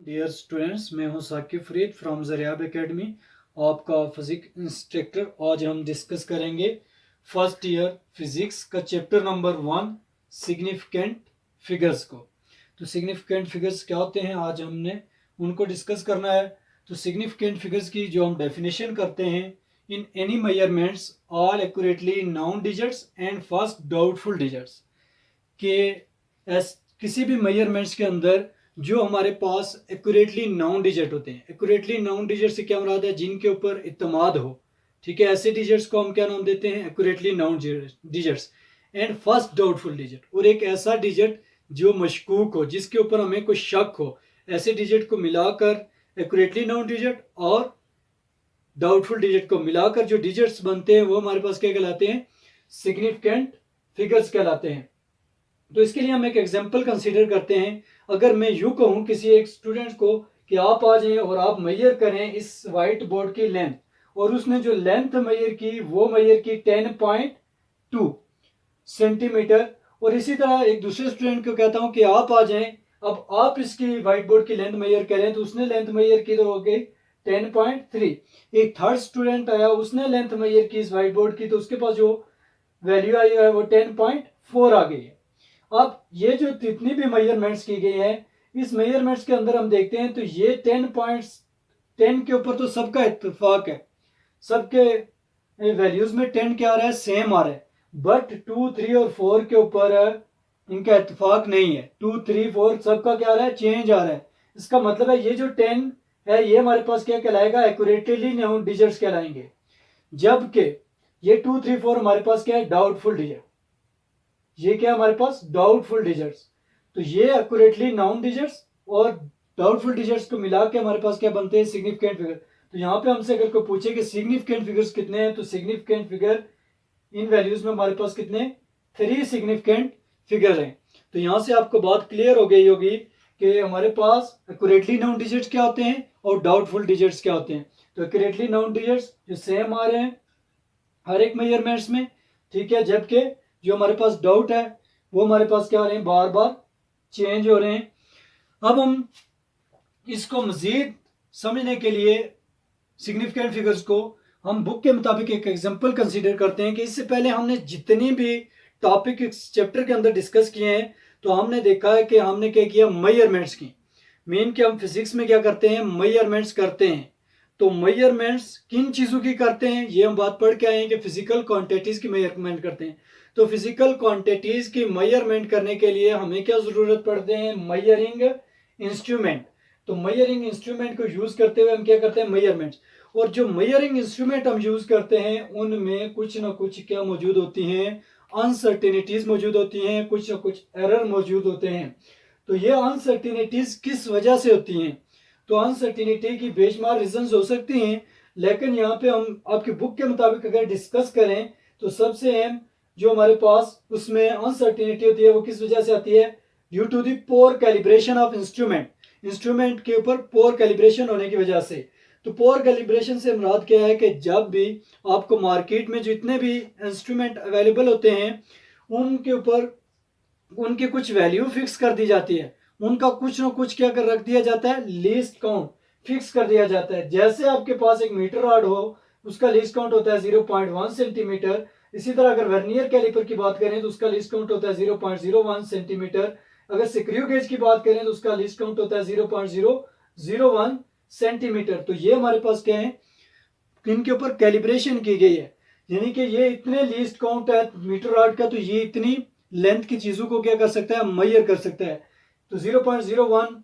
Dear students, मैं हूं Saqib Farid from Zaryab academy, आपका फिजिक्स इंस्ट्रक्टर। आज हम डिस्कस करेंगे फर्स्ट ईयर फिजिक्स का चैप्टर नंबर 1 सिग्निफिकेंट फिगर्स को। तो सिग्निफिकेंट फिगर्स क्या होते हैं, आज हमने उनको डिस्कस करना है। तो सिग्निफिकेंट फिगर्स की जो हम डेफिनेशन करते हैं, in any measurements all accurately noun digits and first doubtful digits के किसी भी मेजरमेंट्स के अंदर जो हमारे पास एक्यूरेटली नाउन डिजिट होते हैं। एक्यूरेटली नाउन डिजिट से क्या मुराद है, जिनके ऊपर इत्मीनान हो। ठीक है, ऐसे डिजिट्स को हम क्या नाम देते हैं, accurately noun digits. And first doubtful digit, और एक ऐसा डिजिट जो मशकूक हो, जिसके ऊपर हमें कोई शक हो, ऐसे डिजिट को मिलाकर एक्यूरेटली नाउन डिजिट और डाउटफुल डिजिट को मिलाकर जो डिजिट्स बनते हैं वो हमारे पास क्या कहलाते हैं, सिग्निफिकेंट फिगर्स कहलाते हैं। तो इसके लिए हम एक एग्जांपल कंसीडर करते हैं। अगर मैं यूं कहूं किसी एक स्टूडेंट को कि आप आ जाएं और आप मेजर करें इस वाइट बोर्ड की लेंथ, और उसने जो लेंथ मेजर की वो मेजर की 10.2 सेंटीमीटर, और इसी तरह एक दूसरे स्टूडेंट को कहता हूं कि आप आ जाएं, अब आप इसकी वाइट बोर्ड की लेंथ मेजर करें, तो उसने लेंथ मेजर की तो हो गई 10.3। एक थर्ड स्टूडेंट आया, उसने लेंथ मेजर की इस वाइट बोर्ड की, तो उसके पास जो वैल्यू आई है वो 10.4 आ गई है। अब ये जो जितनी भी मेजरमेंट्स की गई है, इस मेजरमेंट्स के अंदर हम देखते हैं तो ये 10.10 के ऊपर तो सबका इत्तेफाक है, सबके वैल्यूज में 10 क्या आ रहा है, सेम आ रहा है। बट 2, 3 और 4 के ऊपर इनका इत्तेफाक नहीं है। 2, 3, 4 सबका क्या आ रहा है, चेंज आ रहा है। इसका मतलब है ये जो 10 है ये हमारे पास क्या कहलाएगा, एक्यूरेटली नाउन डिजिट्स कहलाएंगे, जबकि ये 2, 3, 4 हमारे पास क्या है, डाउटफुल डिजिट। ये क्या हमारे पास, डाउटफुल डिजिट्स। तो ये एक्यूरेटली नाउन डिजिट्स और डाउटफुल डिजिट्स को मिला के हमारे पास क्या बनते हैं, सिग्निफिकेंट फिगर। तो यहाँ पे हमसे अगर कोई पूछे कि सिग्निफिकेंट फिगर्स कितने हैं, तो सिग्निफिकेंट फिगर इन वैल्यूज में हमारे पास कितने, 3 सिग्निफिकेंट फिगर हैं। तो यहाँ से आपको बात क्लियर हो गई होगी कि हमारे पास एक्यूरेटली नाउन डिजिट्स क्या होते हैं और डाउटफुल डिजिट्स क्या होते हैं। तो एक्यूरेटली नाउन डिजिट्स जो सेम आ रहे हैं हर एक मेजरमेंट्स में, ठीक है, जबकि जो हमारे पास डाउट है वो हमारे पास क्या हो रहे हैं, बार बार चेंज हो रहे हैं। अब हम इसको मजीद समझने के लिए सिग्निफिकेंट फिगर्स को हम बुक के मुताबिक एक एग्जांपल कंसीडर करते हैं कि इससे पहले हमने जितनी भी टॉपिक इस चैप्टर के अंदर डिस्कस किए हैं, तो हमने देखा है कि हमने क्या किया, मेजरमेंट्स की। मेन के हम फिजिक्स में क्या करते हैं, मेजरमेंट्स करते हैं। तो मेजरमेंट्स किन चीज़ों की करते हैं, ये हम बात पढ़ के आए हैं कि फिजिकल क्वांटिटीज़ की मेजरमेंट करते हैं। तो फिजिकल क्वांटिटीज़ की मेजरमेंट करने के लिए हमें क्या ज़रूरत पड़ते हैं, मेजरिंग इंस्ट्रूमेंट। तो मेजरिंग इंस्ट्रूमेंट को यूज़ करते हुए हम क्या करते हैं, मेजरमेंट्स। और जो मेजरिंग इंस्ट्रूमेंट हम यूज़ करते हैं उनमें कुछ ना कुछ क्या मौजूद होती हैं, अनसर्टेनिटीज़ मौजूद होती हैं, कुछ ना कुछ एरर मौजूद होते हैं। तो ये अनसर्टेनिटीज़ किस वजह से होती हैं, तो अनसर्टिनिटी की बेशुमार रीजंस हो सकती हैं, लेकिन यहाँ पे हम आपकी बुक के मुताबिक अगर डिस्कस करें तो सबसे अहम जो हमारे पास उसमें अनसर्टिनिटी होती है वो किस वजह से आती है, due to the poor calibration of instrument. Instrument के ऊपर पोर कैलिब्रेशन होने की वजह से। तो पोर कैलिब्रेशन से मुराद क्या है कि जब भी आपको मार्केट में जितने भी इंस्ट्रूमेंट अवेलेबल होते हैं उनके ऊपर उनकी कुछ वैल्यू फिक्स कर दी जाती है, उनका कुछ ना कुछ क्या कर रख दिया जाता है, लीस्ट काउंट फिक्स कर दिया जाता है। जैसे आपके पास एक मीटर रॉड हो, उसका लीस्ट काउंट होता है 0.1 सेंटीमीटर। इसी तरह अगर वर्नियर कैलिपर की बात करें तो उसका लीस्ट काउंट होता है 0.01 सेंटीमीटर। अगर स्क्रू गेज की बात करें तो उसका लीस्ट काउंट होता है 0.001 सेंटीमीटर। तो ये हमारे पास क्या है, इनके ऊपर कैलिब्रेशन की गई है, यानी कि ये इतने लीस्ट काउंट है मीटर रॉड का, तो ये इतनी लेंथ की चीजों को क्या कर सकता है, मेजर कर सकता है। तो 0.01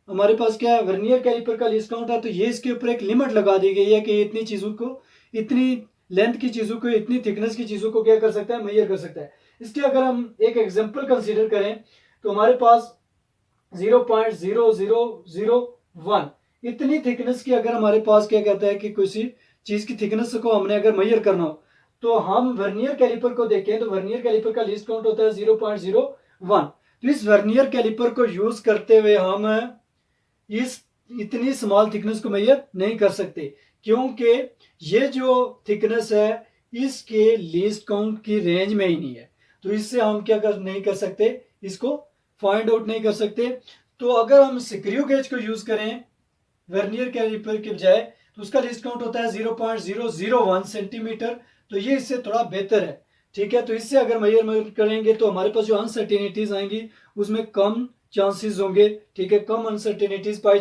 हमारे पास क्या है, वर्नियर कैलिपर का लीस्ट काउंट है। तो ये इसके ऊपर एक लिमिट लगा दी गई है कि इतनी चीजों को, इतनी लेंथ की चीजों को, इतनी थिकनेस की चीजों को क्या कर सकता है, मेजर कर सकता है। इसके अगर हम एक एग्जांपल कंसीडर करें तो हमारे पास 0.0001 इतनी थिकनेस की अगर हमारे पास क्या कहता है कि किसी चीज की थिकनेस को हमने अगर मेजर करना हो, तो हम वर्नियर कैलिपर को देखें तो वर्नियर कैलिपर का लीस्ट काउंट होता है 0.01। तो इस वर्नियर कैलिपर को यूज करते हुए हम इस इतनी स्मॉल थिकनेस को मेजर नहीं कर सकते, क्योंकि ये जो थिकनेस है इसके लीस्ट काउंट की रेंज में ही नहीं है। तो इससे हम क्या कर नहीं कर सकते, इसको फाइंड आउट नहीं कर सकते। तो अगर हम स्क्रू गेज को यूज करें वर्नियर कैलिपर के बजाय तो उसका लीस्ट काउंट होता है 0.001 सेंटीमीटर। तो ये इससे थोड़ा बेहतर है, ठीक है। तो इससे अगर मेजरमेंट करेंगे तो हमारे पास जो अनसर्टेनिटीज आएंगी उसमें कम चांसेस होंगे, ठीक है, कम अनसर्टेनिटीज पाई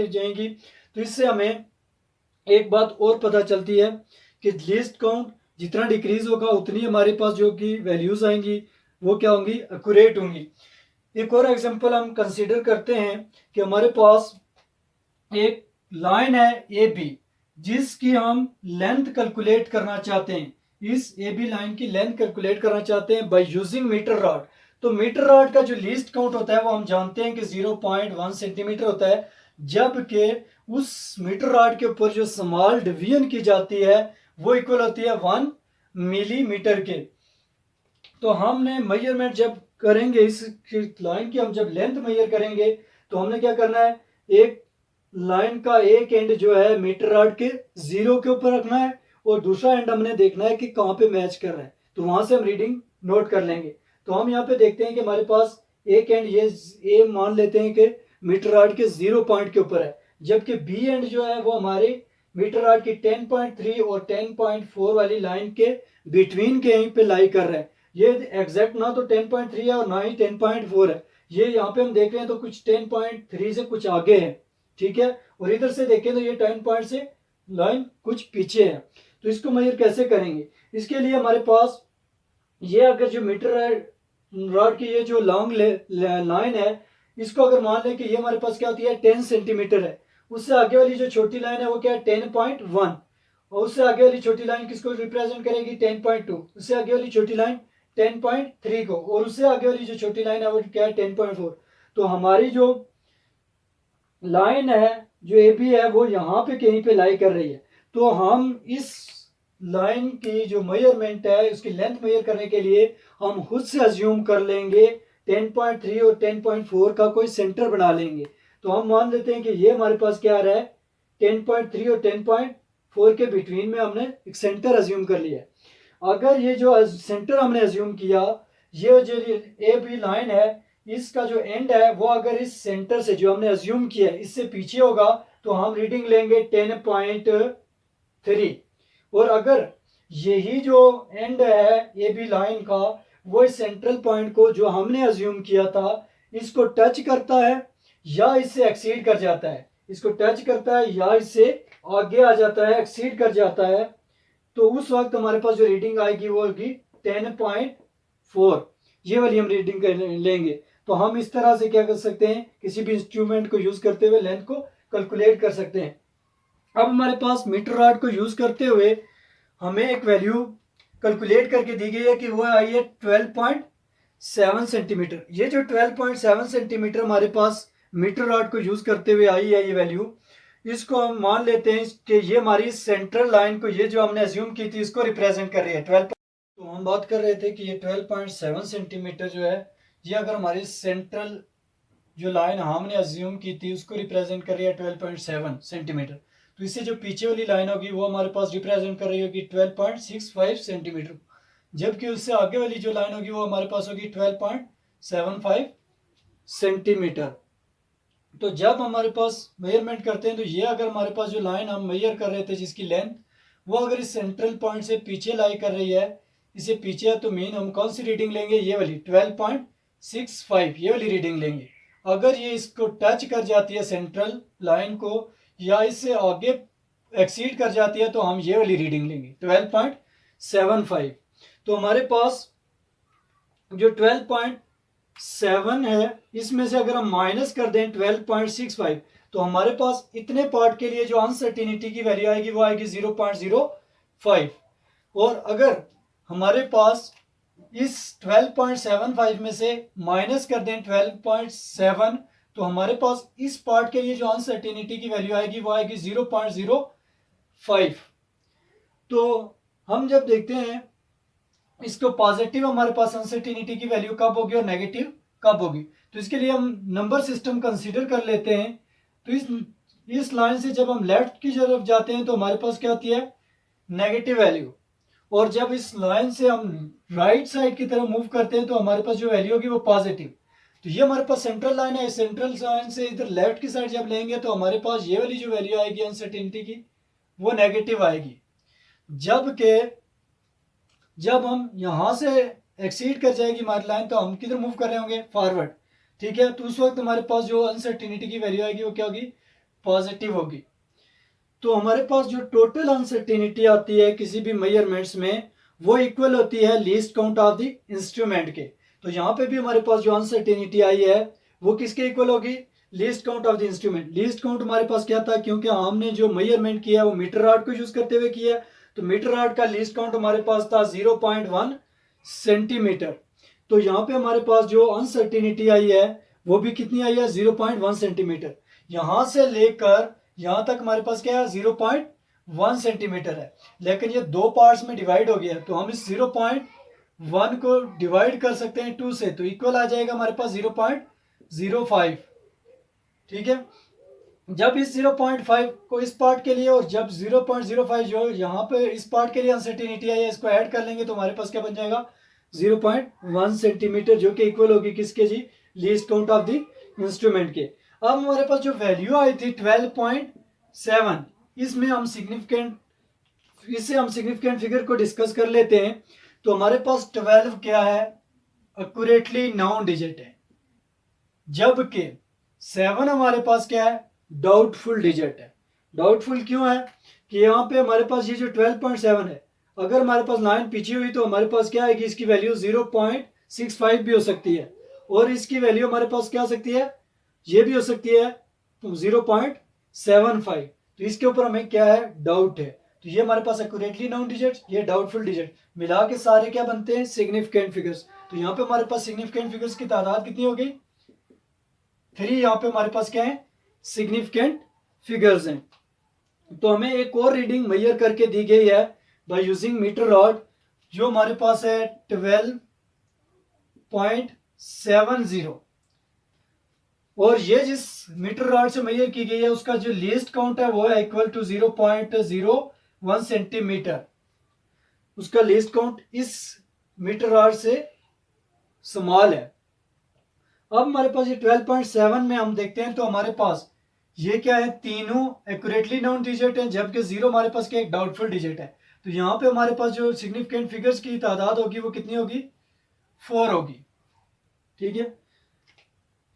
जाएंगी। तो इससे हमें एक बात और पता चलती है कि लीस्ट काउंट जितना डिक्रीज होगा उतनी हमारे पास जो कि वैल्यूज आएंगी वो क्या होंगी, एक्यूरेट होंगी। एक और एग्जांपल हम कंसीडर करते हैं कि हमारे पास एक लाइन है ए बी जिसकी हम लेंथ कैलकुलेट करना चाहते हैं। इस ए बी लाइन की लेंथ कैलकुलेट करना चाहते हैं बाय यूजिंग मीटर रॉड। तो मीटर रॉड का जो लीस्ट काउंट होता है वो हम जानते हैं कि 0.1 सेंटीमीटर होता है, जबकि उस मीटर रॉड के ऊपर जो स्मॉल डिवीजन की जाती है वो इक्वल होती है 1 मिलीमीटर के। तो हमने मेजरमेंट जब करेंगे इस लाइन की, हम जब लेंथ मेजर करेंगे तो हमने क्या करना है, एक लाइन का एक एंड जो है मीटर रॉड के 0 के ऊपर रखना है और दूसरा एंड हमने देखना है कि कहाँ पे मैच कर रहा है। तो वहां से हम रीडिंग नोट कर लेंगे। तो हम यहाँ पे देखते हैं कि हमारे पास एक एंड ये मान लेते हैं कि मीटर रॉड के 0 पॉइंट के ऊपर है, जबकि बी एंड जो है वो हमारे मीटर रॉड की 10.3 और 10.4 वाली लाइन के बिटवीन के यहीं पे लाई कर रहा है। ये एग्जैक्ट ना तो 10.3 है और ना ही 10.4 है, ये यहाँ पे हम देख रहे हैं तो कुछ 10.3 से कुछ आगे है, ठीक है। और इधर से देखें तो ये 10 पॉइंट से लाइन कुछ पीछे है। तो इसको मेजर कैसे करेंगे, इसके लिए हमारे पास ये अगर जो मीटर रॉड की ये जो लॉन्ग लाइन है इसको अगर मान लें कि ये हमारे पास क्या होती है 10 सेंटीमीटर है, उससे आगे वाली जो छोटी लाइन है वो क्या है 10.1, और उससे आगे वाली छोटी लाइन किसको रिप्रेजेंट करेगी 10.2, उससे आगे वाली छोटी लाइन 10.3 को, और उससे आगे वाली जो छोटी लाइन है वो क्या है 10.4। तो हमारी जो लाइन है जो ए बी है वो यहाँ पे कहीं पे लाई कर रही है। तो हम इस लाइन की जो मेजरमेंट है उसकी लेंथ मेजर करने के लिए हम खुद से अज्यूम कर लेंगे 10.3 और 10.4 का कोई सेंटर बना लेंगे। तो हम मान लेते हैं कि ये हमारे पास क्या आ रहा है 10.3 और 10.4 के बिटवीन में हमने एक सेंटर अज्यूम कर लिया है। अगर ये जो सेंटर हमने अज्यूम किया, ये जो ए बी लाइन है इसका जो एंड है वो अगर इस सेंटर से जो हमने अज्यूम किया है इससे पीछे होगा तो हम रीडिंग लेंगे 10.3, और अगर यही जो एंड है ए बी लाइन का वो इस सेंट्रल पॉइंट को जो हमने अज्यूम किया था इसको टच करता है या इससे एक्सीड कर जाता है, इसको टच करता है या इससे आगे आ जाता है, एक्सीड कर जाता है, तो उस वक्त हमारे पास जो रीडिंग आएगी वो होगी 10.4, ये वाली हम रीडिंग लेंगे। तो हम इस तरह से क्या कर सकते हैं, किसी भी इंस्ट्रूमेंट को यूज करते हुए लेंथ को कैलकुलेट कर सकते हैं। अब हमारे पास मीटर रॉड को यूज करते हुए हमें एक वैल्यू कैलकुलेट करके दी गई है कि वो आई है 12.7 सेंटीमीटर। ये जो 12.7 सेंटीमीटर हमारे पास मीटर रॉड को यूज करते हुए आई है ये वैल्यू, इसको हम मान लेते हैं कि ये हमारी सेंट्रल लाइन को, ये जो हमने अज्यूम की थी इसको रिप्रेजेंट कर रही है 12। तो हम बात कर रहे थे कि ये 12.7 सेंटीमीटर जो है ये अगर हमारी सेंट्रल जो लाइन हमने अज्यूम की थी उसको रिप्रेजेंट कर रही है 12.7 सेंटीमीटर, तो इससे जो पीछे वाली लाइन होगी वो हमारे पास रिप्रेजेंट कर रही होगी 12.65 सेंटीमीटर, जबकि उससे आगे वाली जो लाइन होगी वो हमारे पास होगी 12.75 सेंटीमीटर। तो जब हमारे पास मेजरमेंट करते हैं तो ये अगर हमारे पास जो लाइन हम मेजर कर रहे थे जिसकी लेंथ वो अगर इस सेंट्रल पॉइंट से पीछे लाई कर रही है, इसे पीछे है, तो मेन हम कौन सी रीडिंग लेंगे, ये वाली 12.65 ये वाली रीडिंग लेंगे। अगर ये इसको टच कर जाती है सेंट्रल लाइन को या इससे आगे एक्सीड कर जाती है तो हम ये वाली रीडिंग लेंगे 12.75। तो हमारे पास जो 12.7 है इसमें से अगर हम माइनस कर दें 12.65 तो हमारे पास इतने पार्ट के लिए जो अनसर्टिनिटी की वैल्यू आएगी वो आएगी 0.05, और अगर हमारे पास इस 12.75 में से माइनस कर दें 12.7 तो हमारे पास इस पार्ट के लिए जो अनसर्टिनिटी की वैल्यू आएगी वो आएगी 0.05। तो हम जब देखते हैं इसको पॉजिटिव हमारे पास अनसर्टिनिटी की वैल्यू कब होगी और नेगेटिव कब होगी, तो इसके लिए हम नंबर सिस्टम कंसीडर कर लेते हैं। तो इस लाइन से जब हम लेफ्ट की तरफ जाते हैं तो हमारे पास क्या होती है नेगेटिव वैल्यू, और जब इस लाइन से हम राइट साइड की तरफ मूव करते हैं तो हमारे पास जो वैल्यू होगी वो पॉजिटिव। तो ये हमारे पास सेंट्रल लाइन है, सेंट्रल लाइन से इधर लेफ्ट की साइड जब लेंगे तो हमारे पास ये वाली जो वैल्यू आएगी अनसर्टेनिटी की वो नेगेटिव आएगी। जबकि जब हम यहाँ से एक्सीड कर जाएगी हमारी लाइन तो हम किधर मूव कर रहे होंगे, फॉरवर्ड। ठीक है, तो उस वक्त हमारे पास जो अनसर्टेनिटी की वैल्यू आएगी वो क्या होगी, पॉजिटिव होगी। तो हमारे पास जो टोटल अनसर्टेनिटी आती है किसी भी मेजरमेंट्स में वो इक्वल होती है least count of the instrument के। तो यहाँ पे भी हमारे पास जो अनसर्टेनिटी आई है वो किसके इक्वल होगी, least count of the instrument. Least count हमारे पास क्या था, क्योंकि हमने जो मेजरमेंट किया वो मीटर रॉड को यूज करते हुए किया, तो मीटर रॉड का लीस्ट काउंट हमारे पास था 0.1 सेंटीमीटर। तो यहाँ पे हमारे पास जो अनसर्टेनिटी आई है वो भी कितनी आई है, 0.1 सेंटीमीटर। यहां से लेकर यहां तक हमारे पास क्या है, 0.1 सेंटीमीटर है, लेकिन ये दो पार्ट्स में डिवाइड हो गया है। तो हम इस 0.1 को डिवाइड कर सकते हैं 2 से, तो इक्वल आ जाएगा हमारे पास 0.05। ठीक है, जब इस 0.5 को इस पार्ट के लिए और जब 0.05 जो यहाँ पे इस पार्ट के लिए अनसर्टेनिटी आई है इसको ऐड कर लेंगे तो हमारे पास क्या बन जाएगा, 0.1 सेंटीमीटर, जो कि इक्वल होगी किसके जी, least count of the instrument के। अब हमारे पास जो वैल्यू आई थी 12.7, इसमें हम सिग्निफिकेंट फिगर को डिस्कस कर लेते हैं। तो हमारे पास 12 क्या है, एक्यूरेटली नाउन डिजिट है, जबकि 7 हमारे पास क्या है, डाउटफुल डिजिट है। डाउटफुल क्यों है कि यहाँ पे हमारे पास ये जो 12.7 है, अगर हमारे पास लाइन पीछे हुई तो हमारे पास क्या आएगी, इसकी वैल्यू 0.65 भी हो सकती है, और इसकी वैल्यू हमारे पास क्या हो सकती है, ये भी हो सकती है 0.75। तो इसके ऊपर हमें क्या है, डाउट है। तो ये हमारे पास एक्यूरेटली नाउन डिजिट, ये डाउटफुल डिजिट, मिला के सारे क्या बनते हैं, सिग्निफिकेंट फिगर्स। तो यहाँ पे हमारे पास सिग्निफिकेंट फिगर्स की तादाद कितनी हो गई, 3। यहाँ पे हमारे पास क्या है, सिग्निफिकेंट फिगर्स हैं। तो हमें एक और रीडिंग मेजर करके दी गई है बाय यूजिंग मीटर रॉड, जो हमारे पास है 12.70, और ये जिस मीटर रॉड से मेजर की गई है उसका जो लीस्ट काउंट है वो है इक्वल टू 0.01 सेंटीमीटर। उसका लीस्ट काउंट इस मीटर रॉड से स्मॉल है। अब हमारे पास ये 12.7 में हम देखते हैं तो हमारे पास ये क्या है, तीनों एक्यूरेटली नाउन डिजिट है, जबकि 0 हमारे पास क्या एक डाउटफुल डिजिट है। तो यहाँ पे हमारे पास जो सिग्निफिकेंट फिगर्स की तादाद होगी वो कितनी होगी, 4 होगी। ठीक है,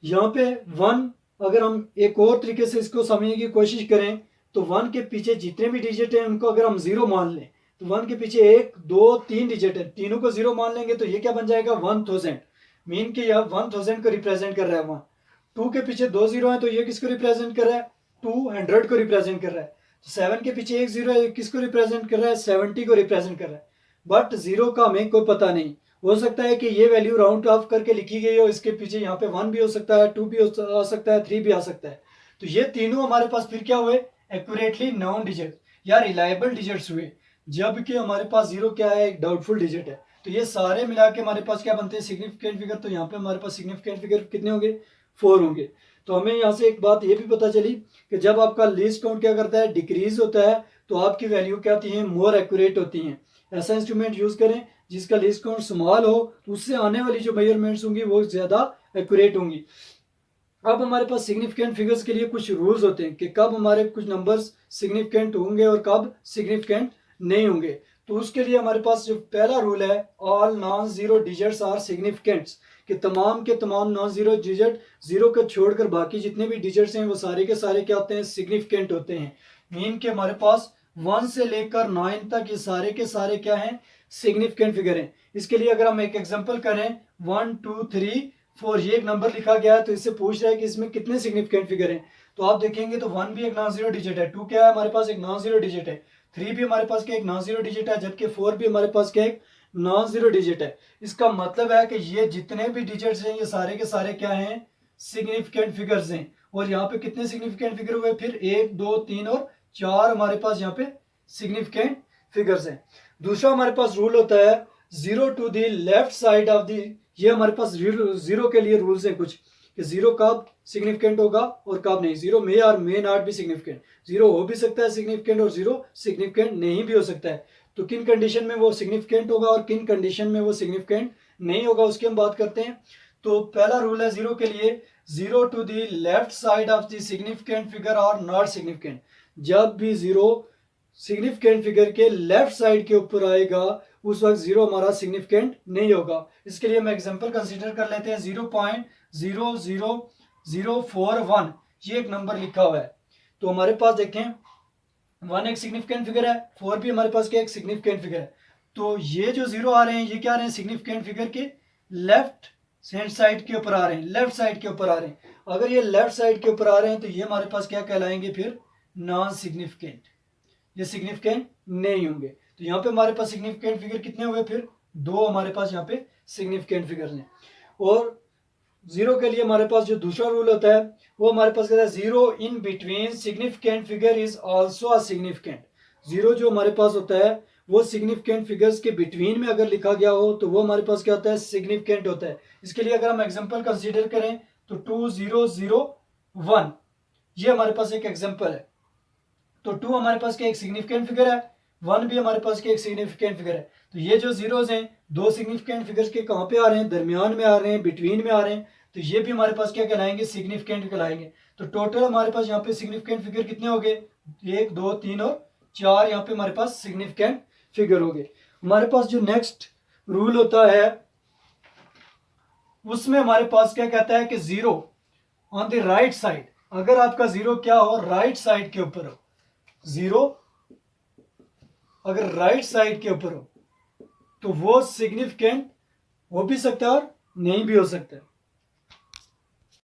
यहाँ पे 1, अगर हम एक और तरीके से इसको समझने की कोशिश करें तो 1 के पीछे जितने भी डिजिट हैं उनको अगर हम 0 मान लें तो 1 के पीछे 1, 2, 3 डिजिट है, तीनों को 0 मान लेंगे तो ये क्या बन जाएगा, 1000। मीन के यह 1000 को रिप्रेजेंट कर रहा है। वहाँ 2 के पीछे 2 0 है तो ये किसको रिप्रेजेंट कर रहा है, 200 को रिप्रेजेंट कर रहा है। 7 के पीछे 1 0 है, किसको रिप्रेजेंट कर रहा है, 70 को रिप्रेजेंट कर रहा है। बट 0 का हमें कोई पता नहीं, हो सकता है कि ये वैल्यू राउंड ऑफ करके लिखी गई हो, इसके पीछे यहाँ पे 1 भी हो सकता है, 2 भी आ सकता है, 3 भी आ सकता है। तो ये तीनों हमारे पास फिर क्या हुए, एक्यूरेटली नाउन डिजिट या रिलायबल डिजिट्स हुए, जबकि हमारे पास 0 क्या है, एक डाउटफुल डिजिट है। तो ये सारे मिला के हमारे पास क्या बनते हैं, सिग्निफिकेंट फिगर। तो यहाँ पे हमारे पास सिग्निफिकेंट फिगर कितने होंगे, 4 होंगे। तो हमें यहाँ से एक बात ये भी पता चली कि जब आपका लीस्ट काउंट क्या करता है, डिक्रीज होता है, तो आपकी वैल्यू क्या होती है, मोर एक्यूरेट होती हैं। ऐसा इंस्ट्रूमेंट यूज करें जिसका लीस्ट काउंट स्मॉल हो, तो उससे आने वाली जो मेजरमेंट्स होंगी वो ज्यादा एक्यूरेट होंगी। अब हमारे पास सिग्निफिकेंट फिगर्स के लिए कुछ रूल्स होते हैं कि कब हमारे कुछ नंबर्स सिग्निफिकेंट होंगे और कब सिग्निफिकेंट नहीं होंगे। तो उसके लिए हमारे पास जो पहला रूल है, all non zero digits are significants, कि तमाम के तमाम नॉन जीरो डिजिट, 0 को छोड़कर बाकी जितने भी डिजिट्स हैं वो सारे के सारे क्या होते हैं, सिग्निफिकेंट होते हैं। मीन के हमारे पास 1 से लेकर 9 तक ये सारे के सारे क्या हैं, सिग्निफिकेंट फिगर हैं। इसके लिए अगर हम एक एग्जांपल करें 1 2 3 4, ये एक नंबर लिखा गया है तो इससे पूछ रहा है कि इसमें कितने सिग्निफिकेंट फिगर हैं। तो आप देखेंगे तो 1 भी एक नॉन जीरो डिजिट है, 2 क्या है हमारे पास, एक नॉन जीरो डिजिट है, 3 भी हमारे पास क्या एक नॉन जीरो डिजिट है, जबकि 4 भी हमारे पास क्या एक नॉन जीरो डिजिट है। इसका मतलब है कि ये जितने भी डिजिट्स हैं ये सारे के सारे क्या हैं, सिग्निफिकेंट फिगर्स हैं। और यहाँ पे कितने सिग्निफिकेंट फिगर हुए, फिर 1 2 3 और 4 हमारे पास यहाँ पे सिग्निफिकेंट फिगर्स हैं। दूसरा हमारे पास रूल होता है 0 to the left side of the, ये हमारे पास 0 के लिए रूल्स हैं कुछ, कि 0 कब सिग्निफिकेंट होगा और कब नहीं। 0 मे और मे नॉट भी सिग्निफिकेंट, 0 हो भी सकता है सिग्निफिकेंट और 0 सिग्निफिकेंट नहीं भी हो सकता है। तो किन कंडीशन में वो सिग्निफिकेंट होगा और किन कंडीशन में वो सिग्निफिकेंट नहीं होगा उसकी हम बात करते हैं। तो पहला रूल है जीरो के लिए, zero to the left side of the significant figure और नॉट सिग्निफिकेंट। जब भी जीरो सिग्निफिकेंट फिगर के लेफ्ट साइड के ऊपर आएगा उस वक्त जीरो हमारा सिग्निफिकेंट नहीं होगा। इसके लिए हम एग्जांपल कंसीडर कर लेते हैं। 0.00041 ये एक नंबर लिखा हुआ है। तो हमारे पास देखें 1 एक सिग्निफिकेंट फिगर है, 4 भी हमारे पास क्या एक सिग्निफिकेंट फिगर है। तो ये जो जीरो आ रहे हैं ये क्या आ रहे हैं, सिग्निफिकेंट फिगर के लेफ्ट हैंड साइड के ऊपर आ रहे हैं, लेफ्ट साइड के ऊपर आ रहे हैं। अगर ये लेफ्ट साइड के ऊपर आ रहे हैं तो ये हमारे पास क्या कहलाएंगे फिर, नॉन सिग्निफिकेंट, ये सिग्निफिकेंट नहीं होंगे। तो यहाँ पे हमारे पास सिग्निफिकेंट फिगर कितने हुए, फिर दो हमारे पास यहाँ पे सिग्निफिकेंट फिगर हैं। और जीरो के लिए हमारे पास जो दूसरा रूल होता है वो हमारे पास कहता है zero in between significant figure is also a significant. Zero जो हमारे पास होता है वो सिग्निफिकेंट फिगर्स के बिटवीन में अगर लिखा गया हो तो वो हमारे पास क्या होता है, सिग्निफिकेंट होता है। इसके लिए अगर हम एग्जांपल कंसीडर करें तो 2001 ये हमारे पास एक एग्जांपल है। तो 2 हमारे पास क्या एक सिग्निफिकेंट फिगर है, 1 भी हमारे पास क्या एक सिग्निफिकेंट फिगर है। तो ये जो जीरोज हैं दो सिग्निफिकेंट फिगर्स के कहाँ पे आ रहे हैं, दरमियान में आ रहे हैं, बिटवीन में आ रहे हैं। तो ये भी हमारे पास क्या कहलाएंगे, सिग्निफिकेंट कहलाएंगे। तो टोटल हमारे पास यहाँ पे सिग्निफिकेंट फिगर कितने हो गए, 1 2 3 और 4 यहाँ पे हमारे पास सिग्निफिकेंट फिगर हो गए। हमारे पास जो नेक्स्ट रूल होता है उसमें हमारे पास क्या कहता है कि zero on the right side, अगर आपका जीरो क्या हो, राइट साइड के ऊपर हो, जीरो अगर राइट साइड के ऊपर हो तो वो सिग्निफिकेंट हो भी सकता है और नहीं भी हो सकता है।